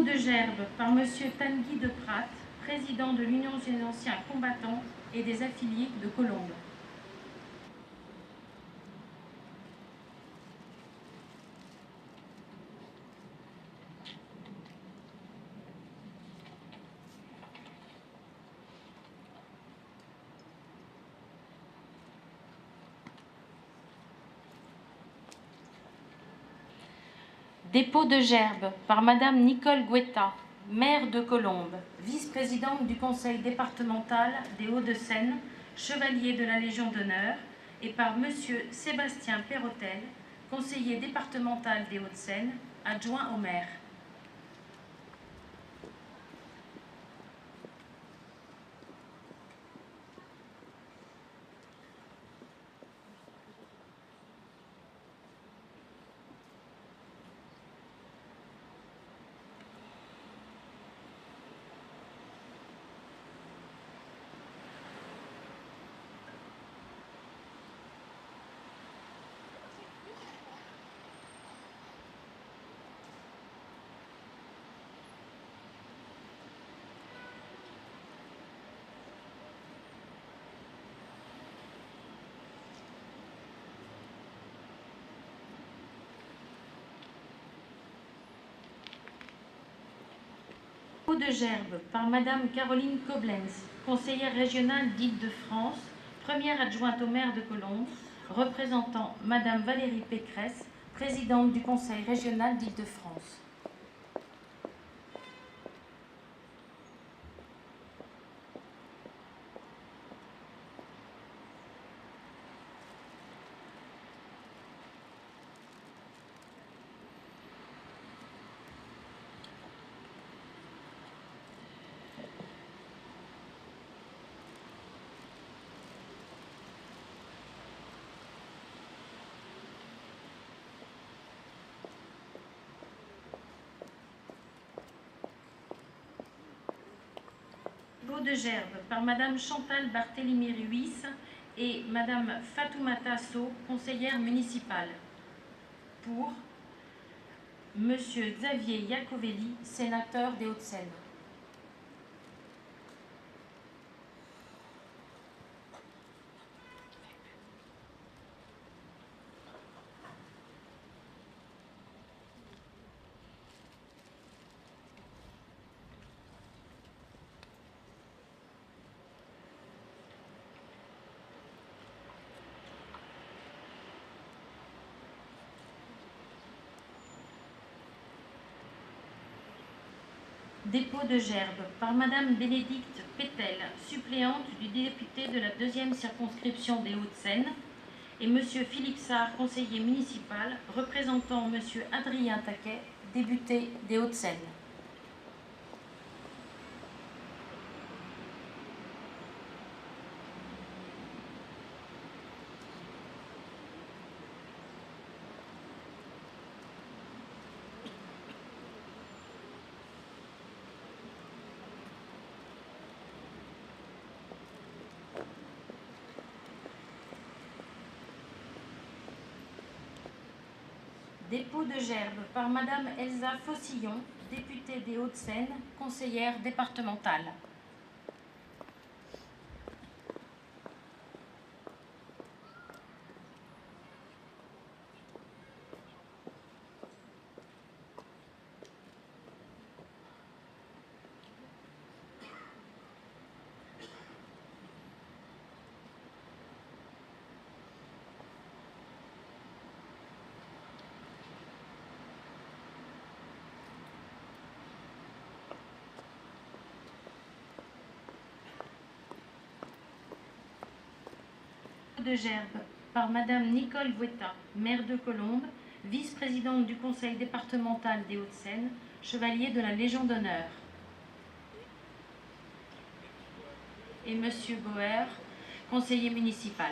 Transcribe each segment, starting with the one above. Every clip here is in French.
de gerbe par Monsieur Tanguy de Prat, président de l'Union des anciens combattants et des affiliés de Colombes. Dépôt de gerbe par Madame Nicole Guetta, maire de Colombes, vice-présidente du conseil départemental des Hauts-de-Seine, chevalier de la Légion d'honneur, et par Monsieur Sébastien Perrotel, conseiller départemental des Hauts-de-Seine, adjoint au maire. Dépôt de gerbe par Madame Caroline Koblenz, conseillère régionale d'Île-de-France, première adjointe au maire de Colombes, représentant Madame Valérie Pécresse, présidente du conseil régional d'Île-de-France. Dépôt de gerbe par Madame Chantal Barthélemy-Ruiz et Madame Fatoumata Sow, conseillère municipale, pour Monsieur Xavier Iacovelli, sénateur des Hauts-de-Seine. Dépôt de gerbe par Madame Bénédicte Pétel, suppléante du député de la 2e circonscription des Hauts-de-Seine, et Monsieur Philippe Sarr, conseiller municipal, représentant Monsieur Adrien Taquet, député des Hauts-de-Seine. Dépôt de gerbe par Madame Elsa Fossillon, députée des Hauts-de-Seine, conseillère départementale. De gerbe par Madame Nicole Guetta, maire de Colombes, vice-présidente du conseil départemental des Hauts-de-Seine, chevalier de la Légion d'honneur. Et Monsieur Boer, conseiller municipal.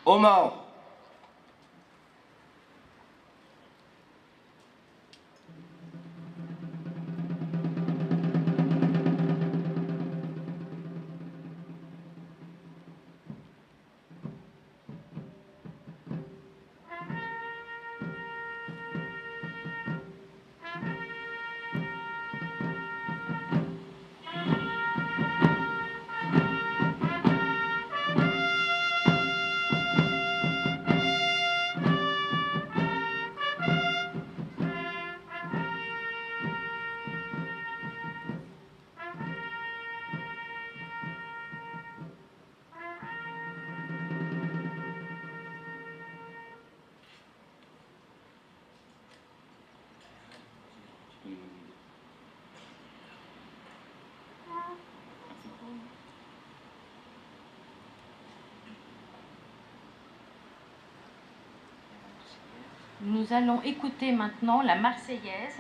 Au Mans. Nous allons écouter maintenant la Marseillaise,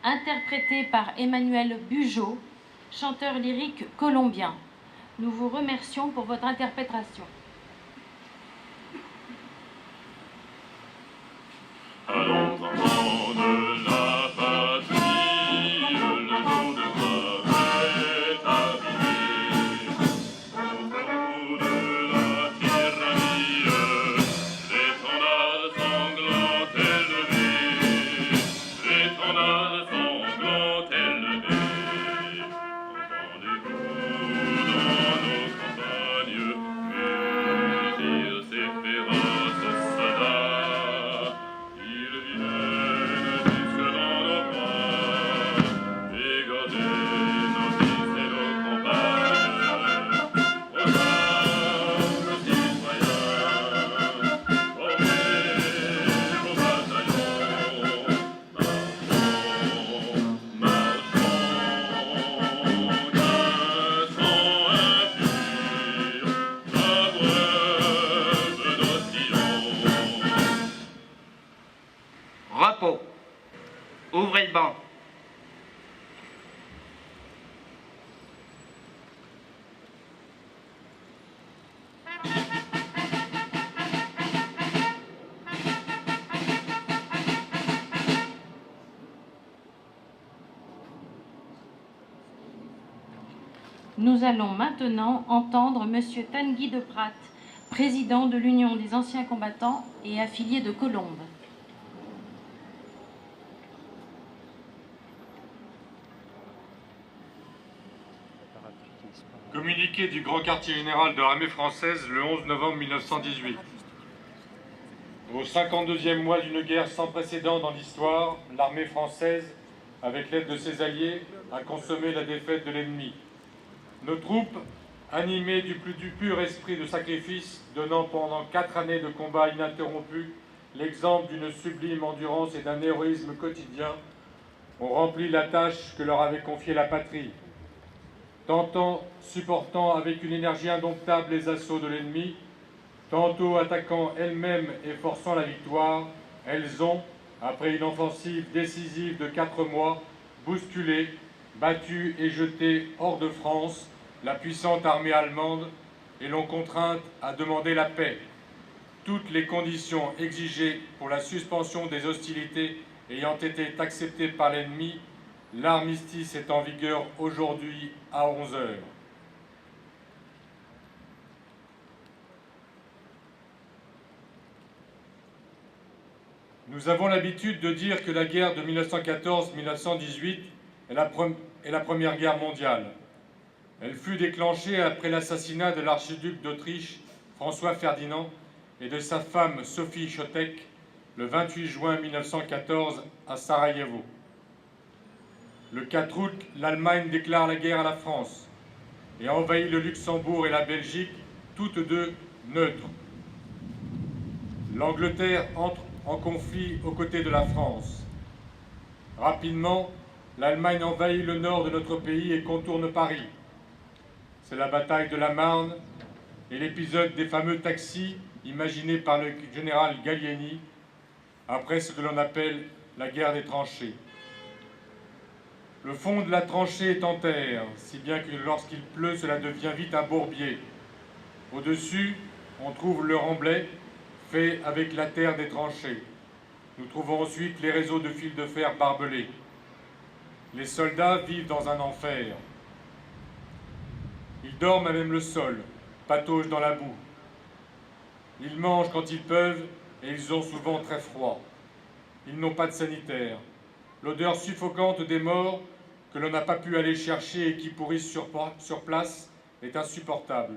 interprétée par Emmanuel Bugeaud, chanteur lyrique colombien. Nous vous remercions pour votre interprétation. Allons, enfants de la patrie, le jour de gloire est arrivé. Au bout de la tyrannie, l'étendard sanglant élevé, l'étendard sanglant élevé. Entendez-vous dans nos campagnes mugir ces féroces soldats? Ils viennent jusque dans nos bois, égorger nos fils et nos campagnes. Aux armes, citoyens, formez vos bataillons. Marchons, marchons, d'un sang impur, abreuve nos sillons. Repos. Ouvrez le banc. Nous allons maintenant entendre Monsieur Tanguy de Prat, président de l'Union des anciens combattants et affilié de Colombes. Communiqué du Grand Quartier Général de l'armée française le 11 novembre 1918. Au 52e mois d'une guerre sans précédent dans l'histoire, l'armée française, avec l'aide de ses alliés, a consommé la défaite de l'ennemi. Nos troupes, animées du plus pur esprit de sacrifice, donnant pendant 4 années de combats ininterrompus l'exemple d'une sublime endurance et d'un héroïsme quotidien, ont rempli la tâche que leur avait confiée la patrie. Tantôt supportant avec une énergie indomptable les assauts de l'ennemi, tantôt attaquant elles-mêmes et forçant la victoire, elles ont, après une offensive décisive de 4 mois, bousculé, battu et jeté hors de France la puissante armée allemande et l'ont contrainte à demander la paix. Toutes les conditions exigées pour la suspension des hostilités ayant été acceptées par l'ennemi, l'armistice est en vigueur aujourd'hui à 11 heures. Nous avons l'habitude de dire que la guerre de 1914-1918 est la Première Guerre mondiale. Elle fut déclenchée après l'assassinat de l'archiduc d'Autriche, François Ferdinand, et de sa femme Sophie Chotek, le 28 juin 1914 à Sarajevo. Le 4 août, l'Allemagne déclare la guerre à la France et envahit le Luxembourg et la Belgique, toutes deux neutres. L'Angleterre entre en conflit aux côtés de la France. Rapidement, l'Allemagne envahit le nord de notre pays et contourne Paris. C'est la bataille de la Marne et l'épisode des fameux taxis imaginés par le général Gallieni après ce que l'on appelle la guerre des tranchées. Le fond de la tranchée est en terre, si bien que lorsqu'il pleut, cela devient vite un bourbier. Au-dessus, on trouve le remblai, fait avec la terre des tranchées. Nous trouvons ensuite les réseaux de fils de fer barbelés. Les soldats vivent dans un enfer. Ils dorment à même le sol, pataugent dans la boue. Ils mangent quand ils peuvent et ils ont souvent très froid. Ils n'ont pas de sanitaire. L'odeur suffocante des morts que l'on n'a pas pu aller chercher et qui pourrissent sur place est insupportable.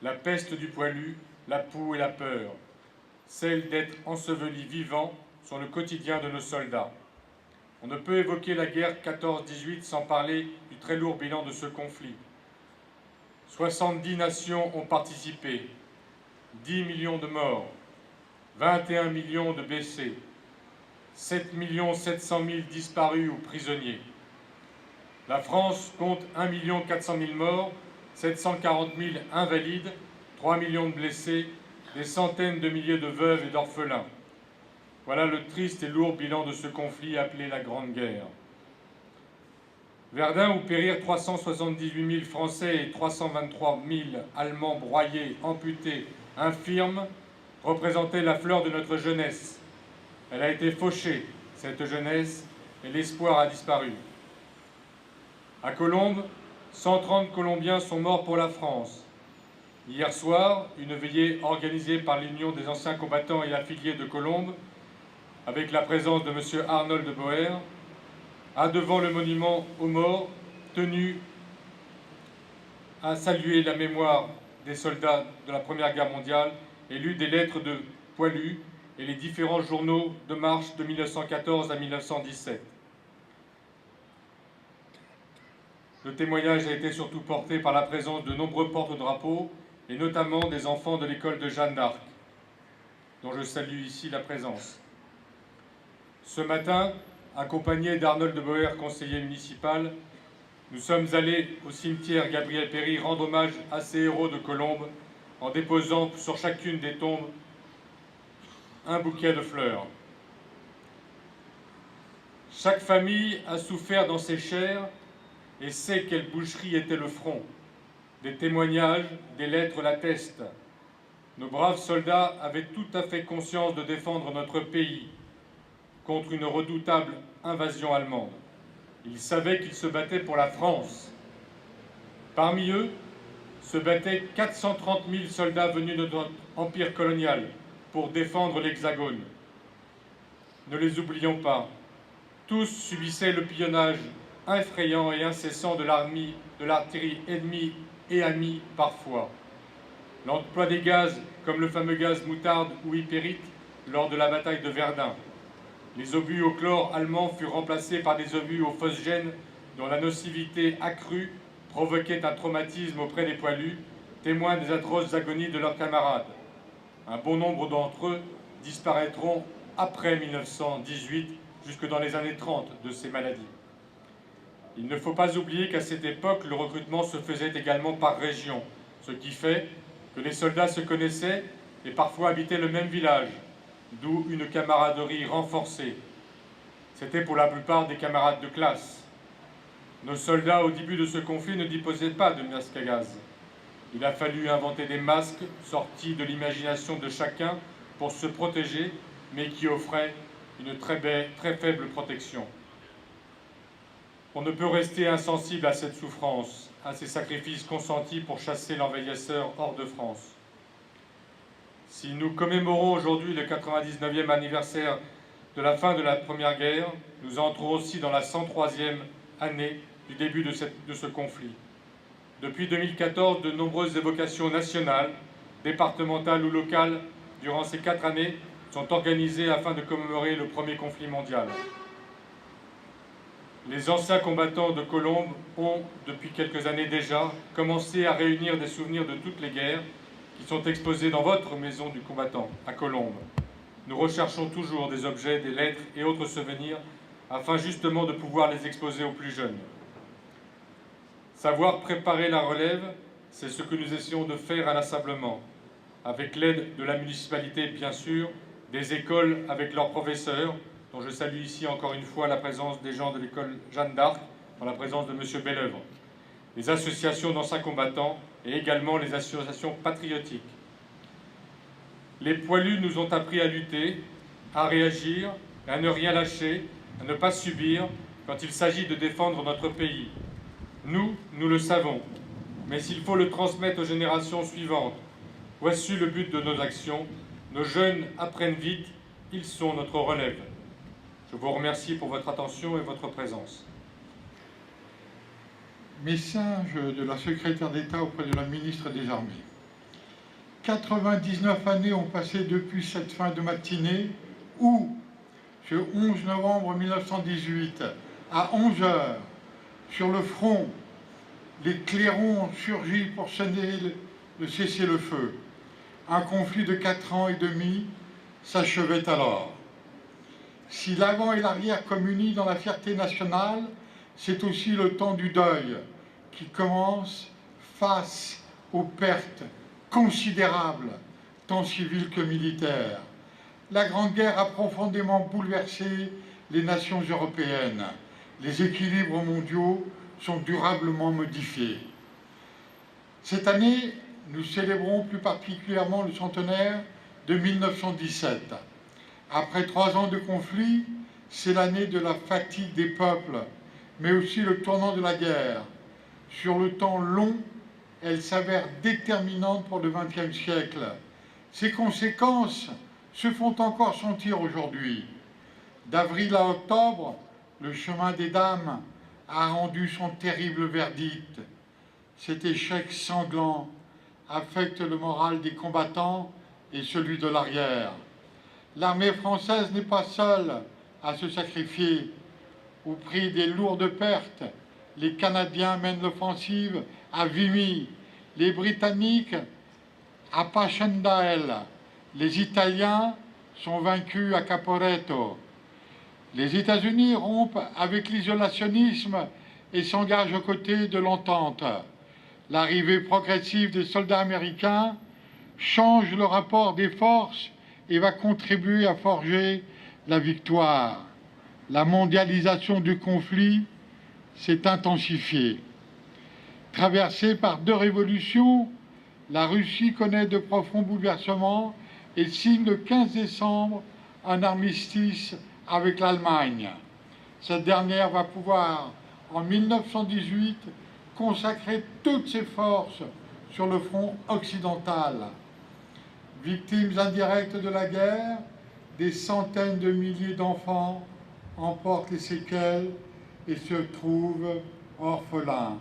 La peste du poilu, la poux et la peur, celle d'être enseveli vivant, sont le quotidien de nos soldats. On ne peut évoquer la guerre 14-18 sans parler du très lourd bilan de ce conflit. 70 nations ont participé, 10 millions de morts, 21 millions de blessés, 7 700 000 disparus ou prisonniers. La France compte 1 400 000 morts, 740 000 invalides, 3 millions de blessés, des centaines de milliers de veuves et d'orphelins. Voilà le triste et lourd bilan de ce conflit appelé la Grande Guerre. Verdun, où périrent 378 000 Français et 323 000 Allemands broyés, amputés, infirmes, représentait la fleur de notre jeunesse. Elle a été fauchée, cette jeunesse, et l'espoir a disparu. À Colombes, 130 Colombiens sont morts pour la France. Hier soir, une veillée organisée par l'Union des anciens combattants et affiliés de Colombes, avec la présence de M. Arnold de Boer, a devant le monument aux morts tenu à saluer la mémoire des soldats de la Première Guerre mondiale et lu des lettres de Poilu et les différents journaux de marche de 1914 à 1917. Le témoignage a été surtout porté par la présence de nombreux porte-drapeaux et notamment des enfants de l'école de Jeanne d'Arc, dont je salue ici la présence. Ce matin, accompagné d'Arnold de Boer, conseiller municipal, nous sommes allés au cimetière Gabriel Péri rendre hommage à ces héros de Colombes en déposant sur chacune des tombes un bouquet de fleurs. Chaque famille a souffert dans ses chairs et sait quelle boucherie était le front. Des témoignages, des lettres l'attestent. Nos braves soldats avaient tout à fait conscience de défendre notre pays contre une redoutable invasion allemande. Ils savaient qu'ils se battaient pour la France. Parmi eux se battaient 430 000 soldats venus de notre empire colonial pour défendre l'Hexagone. Ne les oublions pas. Tous subissaient le pillonnage effrayant et incessant de l'artillerie ennemie et amie parfois. L'emploi des gaz, comme le fameux gaz moutarde ou hypérite, lors de la bataille de Verdun. Les obus au chlore allemands furent remplacés par des obus au phosgène dont la nocivité accrue provoquait un traumatisme auprès des poilus, témoins des atroces agonies de leurs camarades. Un bon nombre d'entre eux disparaîtront après 1918, jusque dans les années 30 de ces maladies. Il ne faut pas oublier qu'à cette époque, le recrutement se faisait également par région, ce qui fait que les soldats se connaissaient et parfois habitaient le même village, d'où une camaraderie renforcée. C'était pour la plupart des camarades de classe. Nos soldats, au début de ce conflit, ne disposaient pas de masques à gaz. Il a fallu inventer des masques sortis de l'imagination de chacun pour se protéger, mais qui offraient une très faible protection. On ne peut rester insensible à cette souffrance, à ces sacrifices consentis pour chasser l'envahisseur hors de France. Si nous commémorons aujourd'hui le 99e anniversaire de la fin de la Première Guerre, nous entrons aussi dans la 103e année du début de ce conflit. Depuis 2014, de nombreuses évocations nationales, départementales ou locales, durant ces 4 années, sont organisées afin de commémorer le premier conflit mondial. Les anciens combattants de Colombes ont, depuis quelques années déjà, commencé à réunir des souvenirs de toutes les guerres qui sont exposés dans votre maison du combattant, à Colombes. Nous recherchons toujours des objets, des lettres et autres souvenirs afin justement de pouvoir les exposer aux plus jeunes. Savoir préparer la relève, c'est ce que nous essayons de faire inlassablement, avec l'aide de la municipalité bien sûr, des écoles avec leurs professeurs, dont je salue ici encore une fois la présence des gens de l'école Jeanne d'Arc, dans la présence de M. Belleuvre, les associations d'anciens combattants et également les associations patriotiques. les poilus nous ont appris à lutter, à réagir, à ne rien lâcher, à ne pas subir quand il s'agit de défendre notre pays. Nous le savons, mais il faut le transmettre aux générations suivantes. Voici le but de nos actions. Nos jeunes apprennent vite, ils sont notre relève. Je vous remercie pour votre attention et votre présence. Message de la secrétaire d'État auprès de la ministre des Armées. 99 années ont passé depuis cette fin de matinée où, ce 11 novembre 1918, à 11 heures, sur le front, les clairons ont surgi pour sonner le cessez-le-feu. Un conflit de 4 ans et demi s'achevait alors. Si l'avant et l'arrière communient dans la fierté nationale, c'est aussi le temps du deuil qui commence face aux pertes considérables, tant civiles que militaires. La Grande Guerre a profondément bouleversé les nations européennes. Les équilibres mondiaux sont durablement modifiés. Cette année, nous célébrons plus particulièrement le centenaire de 1917. Après 3 ans de conflit, c'est l'année de la fatigue des peuples, mais aussi le tournant de la guerre. Sur le temps long, elle s'avère déterminante pour le XXe siècle. Ses conséquences se font encore sentir aujourd'hui. D'avril à octobre, le chemin des dames a rendu son terrible verdict. Cet échec sanglant affecte le moral des combattants et celui de l'arrière. L'armée française n'est pas seule à se sacrifier. Au prix des lourdes pertes, les Canadiens mènent l'offensive à Vimy, les Britanniques à Passchendaele, les Italiens sont vaincus à Caporetto. Les États-Unis rompent avec l'isolationnisme et s'engagent aux côtés de l'entente. L'arrivée progressive des soldats américains change le rapport des forces et va contribuer à forger la victoire. La mondialisation du conflit s'est intensifiée. Traversée par 2 révolutions, la Russie connaît de profonds bouleversements et signe le 15 décembre un armistice avec l'Allemagne. Cette dernière va pouvoir, en 1918, consacrer toutes ses forces sur le front occidental. Victimes indirectes de la guerre, des centaines de milliers d'enfants en portent les séquelles et se trouvent orphelins.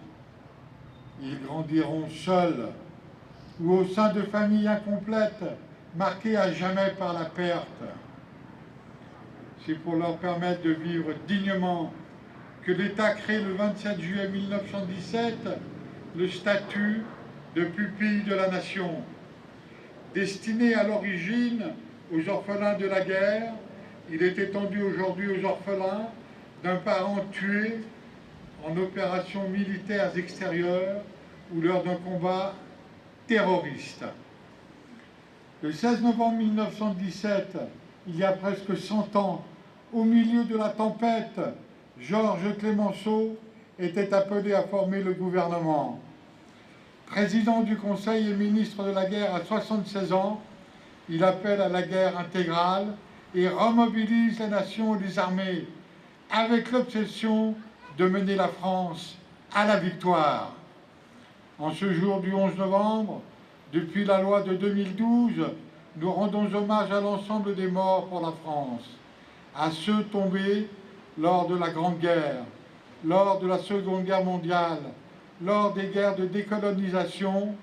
Ils grandiront seuls ou au sein de familles incomplètes, marquées à jamais par la perte. C'est pour leur permettre de vivre dignement que l'État crée le 27 juillet 1917 le statut de pupille de la nation. Destiné à l'origine aux orphelins de la guerre, il est étendu aujourd'hui aux orphelins d'un parent tué en opérations militaires extérieures ou lors d'un combat terroriste. Le 16 novembre 1917, il y a presque 100 ans, au milieu de la tempête, Georges Clemenceau était appelé à former le gouvernement. Président du Conseil et ministre de la guerre à 76 ans, il appelle à la guerre intégrale et remobilise les nations et les armées avec l'obsession de mener la France à la victoire. En ce jour du 11 novembre, depuis la loi de 2012, nous rendons hommage à l'ensemble des morts pour la France, à ceux tombés lors de la Grande Guerre, lors de la Seconde Guerre mondiale, lors des guerres de décolonisation,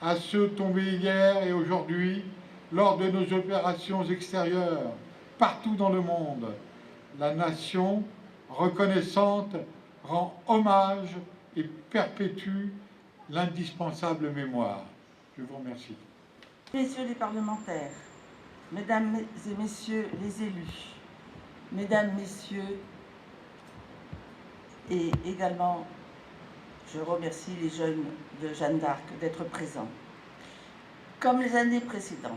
à ceux tombés hier et aujourd'hui, lors de nos opérations extérieures, partout dans le monde. La nation, reconnaissante, rend hommage et perpétue l'indispensable mémoire. Je vous remercie. Messieurs les parlementaires, mesdames et messieurs les élus, mesdames, messieurs, et également, je remercie les jeunes de Jeanne d'Arc d'être présents. Comme les années précédentes,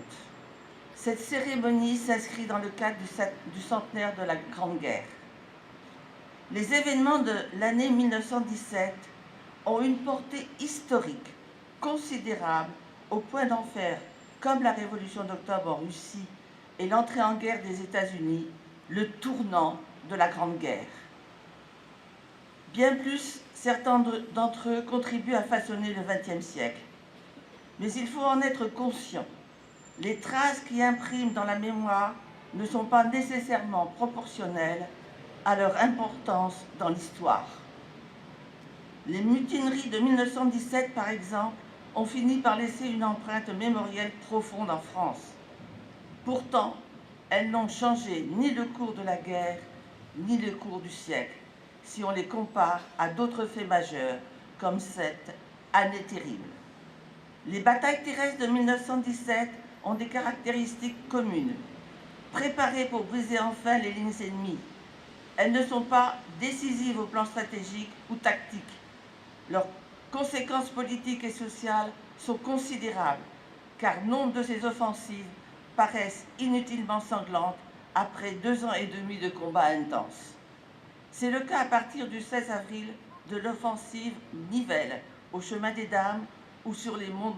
cette cérémonie s'inscrit dans le cadre du centenaire de la Grande Guerre. Les événements de l'année 1917 ont une portée historique considérable au point d'en faire comme la Révolution d'octobre en Russie et l'entrée en guerre des États-Unis, le tournant de la Grande Guerre. Bien plus, certains d'entre eux contribuent à façonner le XXe siècle. Mais il faut en être conscient. Les traces qui impriment dans la mémoire ne sont pas nécessairement proportionnelles à leur importance dans l'histoire. Les mutineries de 1917, par exemple, ont fini par laisser une empreinte mémorielle profonde en France. Pourtant, elles n'ont changé ni le cours de la guerre, ni le cours du siècle, si on les compare à d'autres faits majeurs, comme cette année terrible. Les batailles terrestres de 1917 ont des caractéristiques communes. Préparées pour briser enfin les lignes ennemies, elles ne sont pas décisives au plan stratégique ou tactique. Leurs conséquences politiques et sociales sont considérables, car nombre de ces offensives paraissent inutilement sanglantes après 2 ans et demi de combats intenses. C'est le cas à partir du 16 avril de l'offensive Nivelle au chemin des Dames ou sur les monts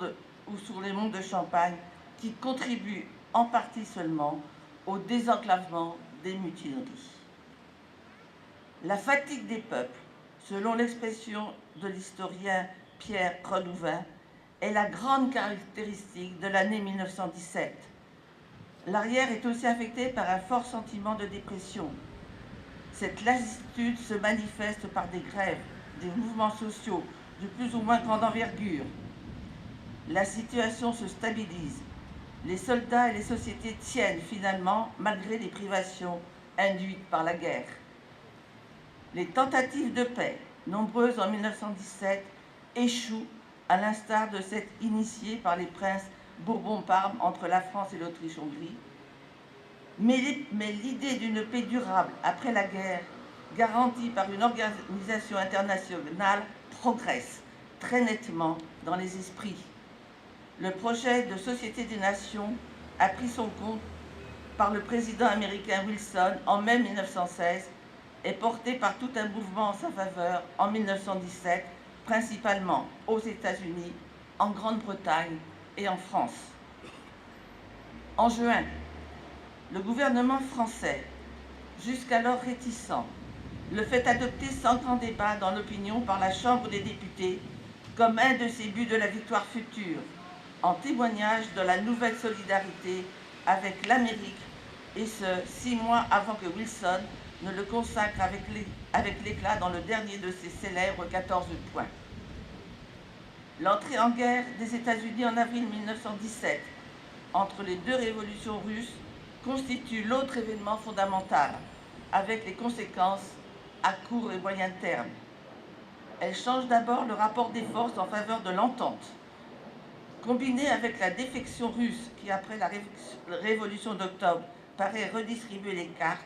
de Champagne, qui contribuent en partie seulement au désenclavement des mutineries. La fatigue des peuples, selon l'expression de l'historien Pierre Renouvain, est la grande caractéristique de l'année 1917. L'arrière est aussi affecté par un fort sentiment de dépression. Cette lassitude se manifeste par des grèves, des mouvements sociaux de plus ou moins grande envergure. La situation se stabilise. Les soldats et les sociétés tiennent finalement, malgré les privations induites par la guerre. Les tentatives de paix, nombreuses en 1917, échouent, à l'instar de celle initiée par les princes Bourbon-Parme entre la France et l'Autriche-Hongrie. Mais l'idée d'une paix durable après la guerre, garantie par une organisation internationale, progresse très nettement dans les esprits. Le projet de Société des Nations a pris son compte par le président américain Wilson en mai 1916 et porté par tout un mouvement en sa faveur en 1917, principalement aux États-Unis, en Grande-Bretagne et en France. En juin, le gouvernement français, jusqu'alors réticent, le fait adopter sans grand débat dans l'opinion par la Chambre des députés comme un de ses buts de la victoire future, en témoignage de la nouvelle solidarité avec l'Amérique, et ce, 6 mois avant que Wilson ne le consacre avec l'éclat dans le dernier de ses célèbres 14 points. L'entrée en guerre des États-Unis en avril 1917, entre les 2 révolutions russes, constitue l'autre événement fondamental, avec les conséquences à court et moyen terme. Elle change d'abord le rapport des forces en faveur de l'entente. Combinée avec la défection russe qui, après la révolution d'octobre, paraît redistribuer les cartes,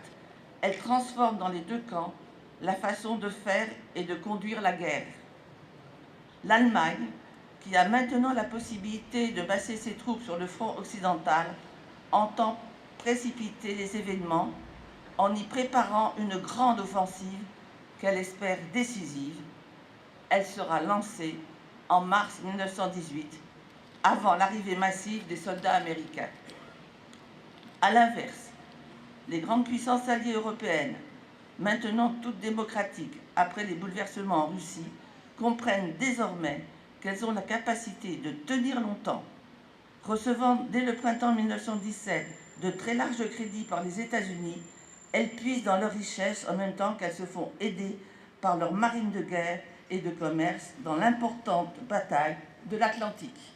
elle transforme dans les 2 camps la façon de faire et de conduire la guerre. L'Allemagne, qui a maintenant la possibilité de masser ses troupes sur le front occidental, entend précipiter les événements en y préparant une grande offensive qu'elle espère décisive. Elle sera lancée en mars 1918, avant l'arrivée massive des soldats américains. À l'inverse, les grandes puissances alliées européennes, maintenant toutes démocratiques après les bouleversements en Russie, comprennent désormais qu'elles ont la capacité de tenir longtemps. Recevant dès le printemps 1917 de très larges crédits par les États-Unis, elles puisent dans leur richesse en même temps qu'elles se font aider par leurs marines de guerre et de commerce dans l'importante bataille de l'Atlantique.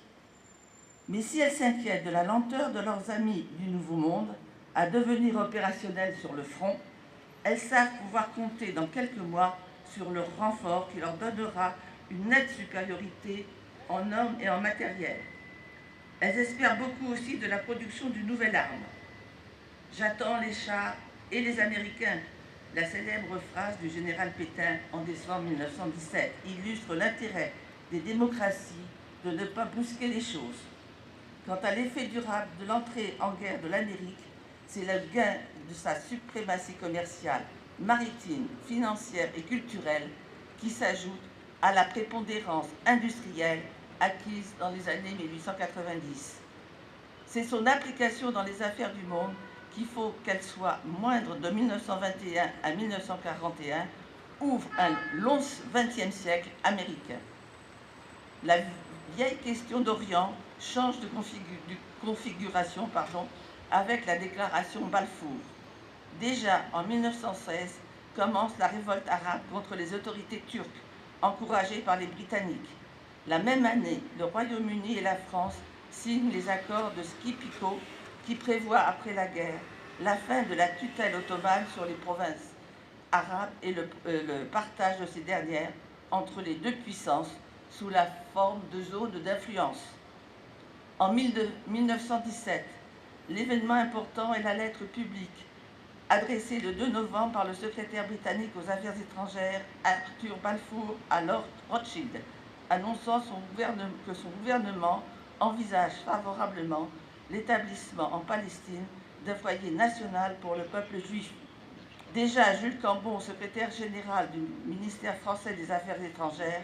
Mais si elles s'inquiètent de la lenteur de leurs amis du Nouveau Monde à devenir opérationnels sur le front, elles savent pouvoir compter dans quelques mois sur leur renfort qui leur donnera une nette supériorité en hommes et en matériel. Elles espèrent beaucoup aussi de la production d'une nouvelle arme. « J'attends les chars et les Américains », la célèbre phrase du général Pétain en décembre 1917 illustre l'intérêt des démocraties de ne pas brusquer les choses. Quant à l'effet durable de l'entrée en guerre de l'Amérique, c'est le gain de sa suprématie commerciale, maritime, financière et culturelle qui s'ajoute à la prépondérance industrielle acquise dans les années 1890. C'est son application dans les affaires du monde qu'il faut qu'elle soit moindre de 1921 à 1941, ouvre un long XXe siècle américain. La vieille question d'Orient change de configuration avec la déclaration Balfour. Déjà en 1916 commence la révolte arabe contre les autorités turques, encouragée par les Britanniques. La même année, le Royaume-Uni et la France signent les accords de Skip-Picot qui prévoient après la guerre la fin de la tutelle ottomane sur les provinces arabes et le partage de ces dernières entre les deux puissances sous la forme de zones d'influence. En 1917, l'événement important est la lettre publique adressée le 2 novembre par le secrétaire britannique aux Affaires étrangères Arthur Balfour à Lord Rothschild, annonçant que son gouvernement envisage favorablement l'établissement en Palestine d'un foyer national pour le peuple juif. Déjà, Jules Cambon, secrétaire général du ministère français des Affaires étrangères,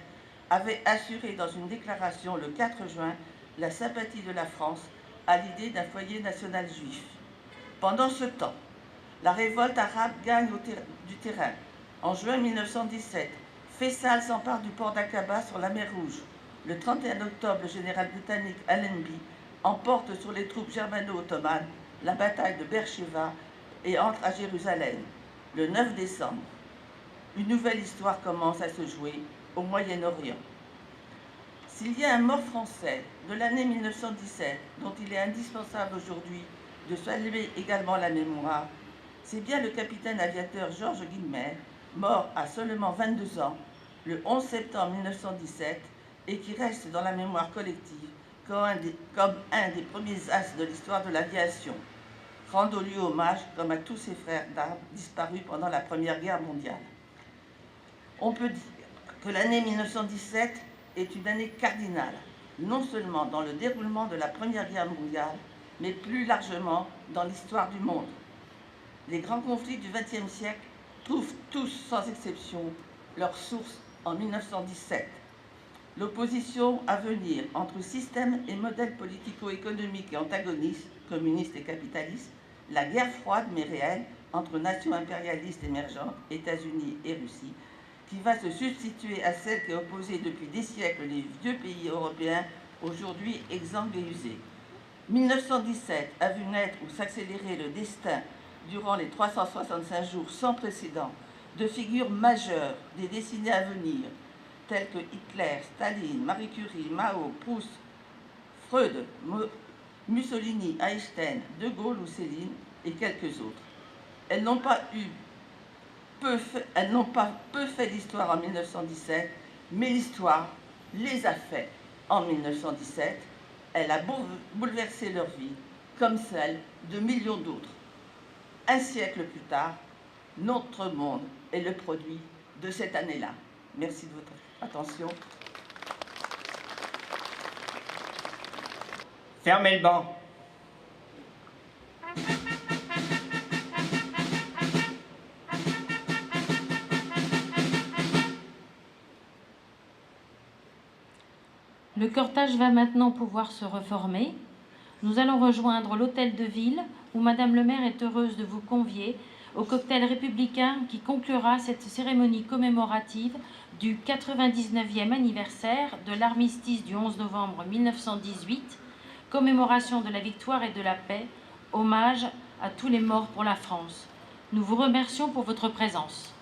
avait assuré dans une déclaration le 4 juin la sympathie de la France à l'idée d'un foyer national juif. Pendant ce temps, la révolte arabe gagne du terrain. En juin 1917, Faisal s'empare du port d'Aqaba sur la mer Rouge. Le 31 octobre, le général britannique Allenby emporte sur les troupes germano-ottomanes la bataille de Beersheba et entre à Jérusalem. Le 9 décembre, une nouvelle histoire commence à se jouer au Moyen-Orient. S'il y a un mort français de l'année 1917 dont il est indispensable aujourd'hui de saluer également la mémoire, c'est bien le capitaine aviateur Georges Guilmer, mort à seulement 22 ans, le 11 septembre 1917, et qui reste dans la mémoire collective comme un des premiers as de l'histoire de l'aviation. Rendons-lui hommage comme à tous ses frères d'armes disparus pendant la Première Guerre mondiale. On peut dire que l'année 1917 est une année cardinale, non seulement dans le déroulement de la Première Guerre mondiale, mais plus largement dans l'histoire du monde. Les grands conflits du XXe siècle trouvent tous, sans exception, leur source en 1917. L'opposition à venir entre systèmes et modèles politico-économiques et antagonistes, communistes et capitalistes, la guerre froide mais réelle entre nations impérialistes émergentes, États-Unis et Russie, qui va se substituer à celle qui a opposé depuis des siècles les vieux pays européens, aujourd'hui exsangues et usés. 1917 a vu naître ou s'accélérer le destin, durant les 365 jours sans précédent, de figures majeures des décennies à venir, telles que Hitler, Staline, Marie Curie, Mao, Proust, Freud, Mussolini, Einstein, De Gaulle ou Céline et quelques autres. Elles n'ont pas peu fait l'histoire en 1917, mais l'histoire les a fait en 1917. Elle a bouleversé leur vie, comme celle de millions d'autres. Un siècle plus tard, notre monde est le produit de cette année-là. Merci de votre attention. Fermez le banc. Le cortège va maintenant pouvoir se reformer. Nous allons rejoindre l'hôtel de ville où Madame le maire est heureuse de vous convier au cocktail républicain qui conclura cette cérémonie commémorative du 99e anniversaire de l'armistice du 11 novembre 1918, commémoration de la victoire et de la paix, hommage à tous les morts pour la France. Nous vous remercions pour votre présence.